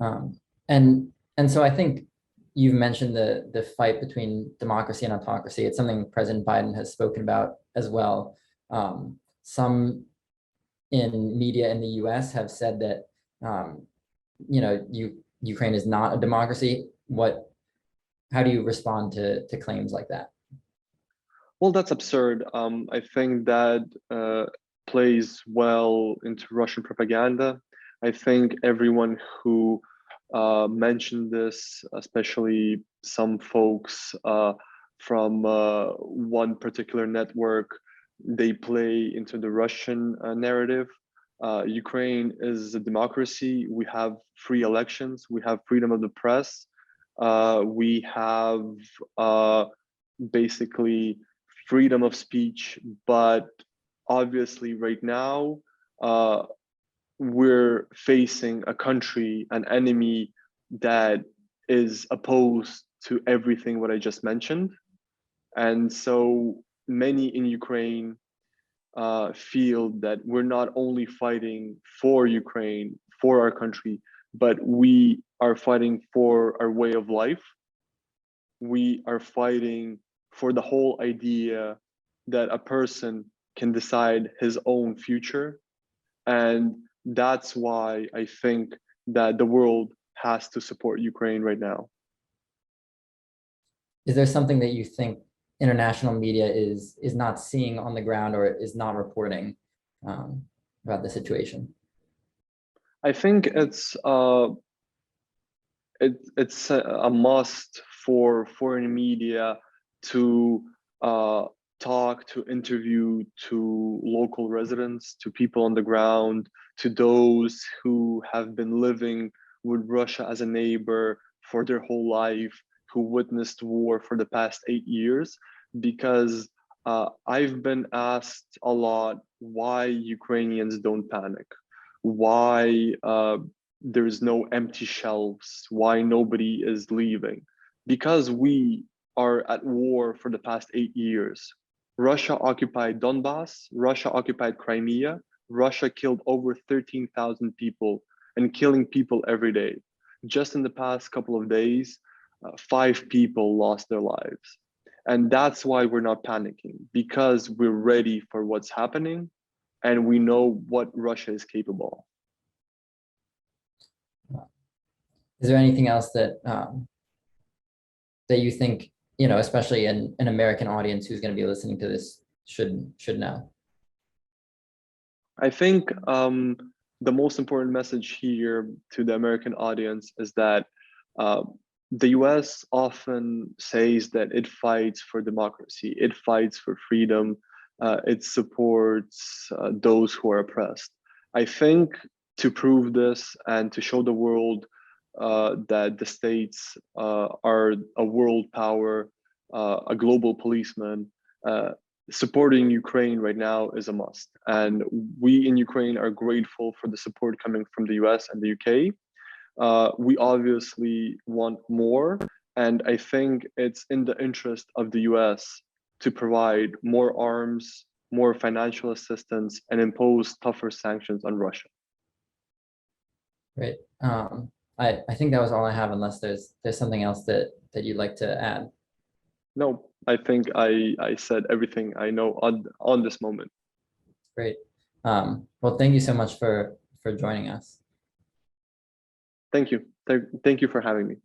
Um, and so I think you've mentioned the fight between democracy and autocracy. It's something President Biden has spoken about as well. Some in media in the U.S. have said that Ukraine is not a democracy. How do you respond to claims like that? Well, that's absurd. I think that plays well into Russian propaganda. I think everyone who mentioned this, especially some folks from one particular network, they play into the Russian narrative. Ukraine is a democracy. We have free elections. We have freedom of the press. We have basically freedom of speech, but obviously right now we're facing a country, an enemy that is opposed to everything what I just mentioned. And so many in Ukraine feel that we're not only fighting for Ukraine, for our country, but we are fighting for our way of life. We are fighting for the whole idea that a person can decide his own future. And that's why I think that the world has to support Ukraine right now. Is there something that you think international media is not seeing on the ground or is not reporting about the situation? I think it's a must for foreign media to talk, to interview to local residents, to people on the ground, to those who have been living with Russia as a neighbor for their whole life, who witnessed war for the past 8 years. Because I've been asked a lot why Ukrainians don't panic, why there's no empty shelves, why nobody is leaving. Because we are at war for the past 8 years. Russia occupied Donbass, Russia occupied Crimea, Russia killed over 13,000 people and killing people every day. Just in the past couple of days, 5 people lost their lives. And that's why we're not panicking, because we're ready for what's happening and we know what Russia is capable of. Is there anything else that that you think, especially an American audience who's going to be listening to this should know? I think the most important message here to the American audience is that the US often says that it fights for democracy, it fights for freedom, it supports those who are oppressed. I think to prove this and to show the world that the states are a world power, a global policeman, supporting Ukraine right now is a must. And we in Ukraine are grateful for the support coming from the US and the UK. We obviously want more. And I think it's in the interest of the US to provide more arms, more financial assistance, and impose tougher sanctions on Russia. Great. I think that was all I have, unless there's something else that you'd like to add. No, I think I said everything I know on this moment. Great. Well, thank you so much for joining us. Thank you. Thank you for having me.